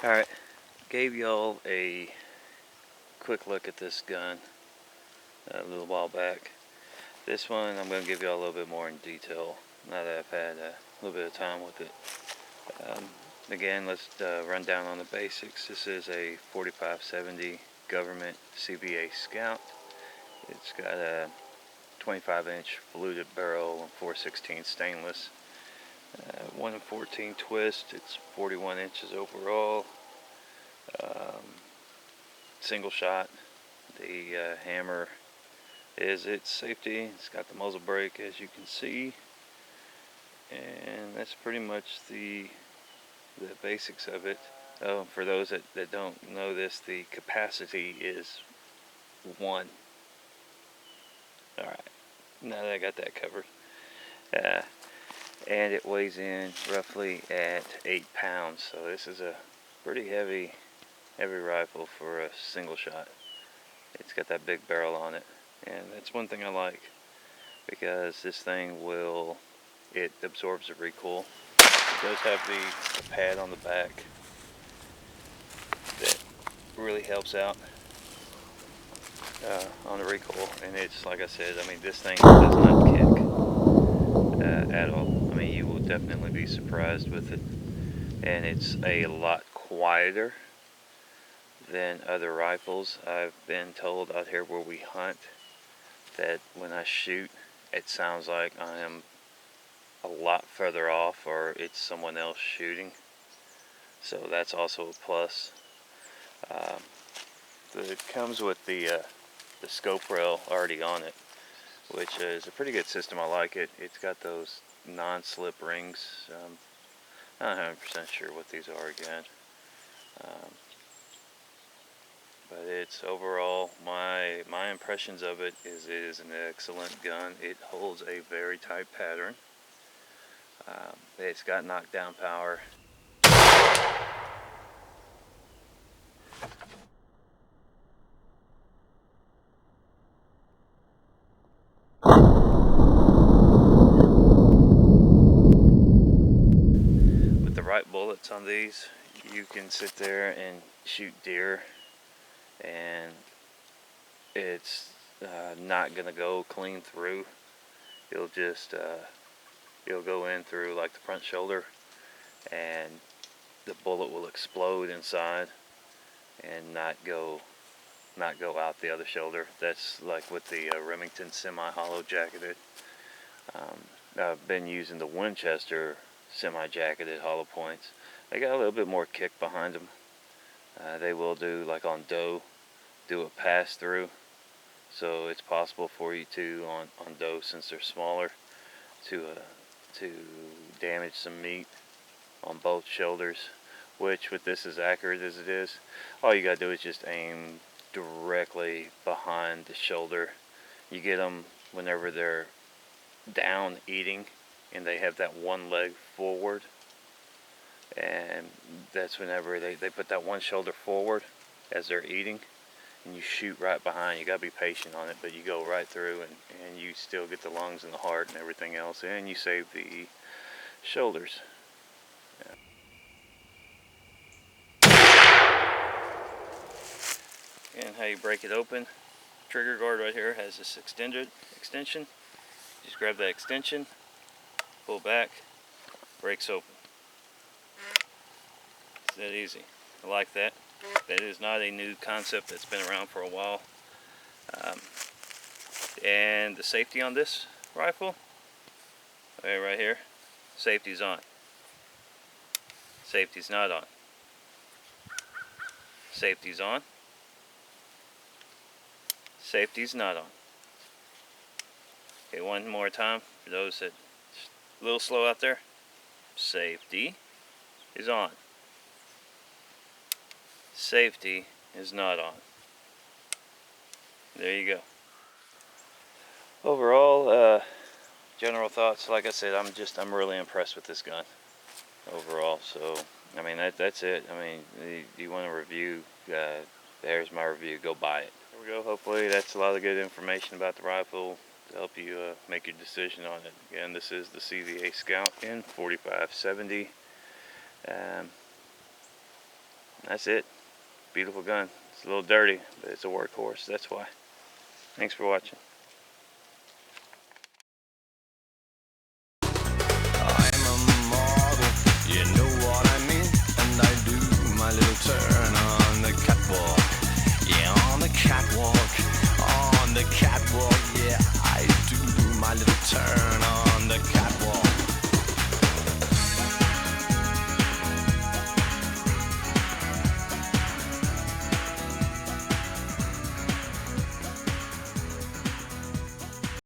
Alright, gave y'all a quick look at this gun a little while back. This one I'm going to give y'all a little bit more in detail now that I've had a little bit of time with it. Again, let's run down on the basics. This is a 4570 Govt CVA SCOUT. It's got a 25-inch fluted barrel and 4/16 stainless. 1 in 14 twist. It's 41 inches overall. Single shot. The hammer is its safety. It's got the muzzle brake, as you can see, and that's pretty much the basics of it. Oh, for those that don't know this, the capacity is 1. Alright, now that I got that covered. And it weighs in roughly at 8 pounds, so this is a pretty heavy rifle for a single shot. It's got that big barrel on it, and that's one thing I like, because this thing it absorbs the recoil. It does have the pad on the back that really helps out on the recoil, and it's, like I said, I mean, this thing does not kick at all. I mean, you will definitely be surprised with it, and it's a lot quieter than other rifles. I've been told out here where we hunt that when I shoot, it sounds like I am a lot further off, or it's someone else shooting, so that's also a plus. It comes with the scope rail already on it, which is a pretty good system. I like it. It's got those non-slip rings. I'm not 100% sure what these are again, but it's overall, my impressions of it is an excellent gun. It holds a very tight pattern. It's got knockdown power. With the right bullets on these, you can sit there and shoot deer, and it's not gonna go clean through. It'll just it'll go in through like the front shoulder, and the bullet will explode inside and not go out the other shoulder. That's like with the Remington semi-hollow jacketed. I've been using the Winchester semi-jacketed hollow points. They got a little bit more kick behind them. They will do, like on doe, do a pass through, so it's possible for you to, on doe, since they're smaller, to damage some meat on both shoulders, which with this, as accurate as it is, all you gotta do is just aim directly behind the shoulder. You get them whenever they're down eating and they have that one leg forward, and that's whenever they put that one shoulder forward as they're eating, and you shoot right behind. You gotta be patient on it, but you go right through, and you still get the lungs and the heart and everything else, and you save the shoulders. And how you break it open. Trigger guard right here has this extension. Just grab that extension, pull back, breaks open. It's that easy. I like that. That is not a new concept. That's been around for a while. And the safety on this rifle, okay, right here, safety's on. Safety's not on. Safety's on. Safety's not on. Okay, one more time for those that a little slow out there. Safety is on. Safety is not on. There you go. Overall, general thoughts, like I said, I'm really impressed with this gun overall. So I mean, that's it. I mean, you want a review, there's my review. Go buy it. There we go. Hopefully that's a lot of good information about the rifle to help you make your decision on it. Again, this is the CVA SCOUT in 4570. That's it. Beautiful gun. It's a little dirty, but it's a workhorse. That's why. Thanks for watching.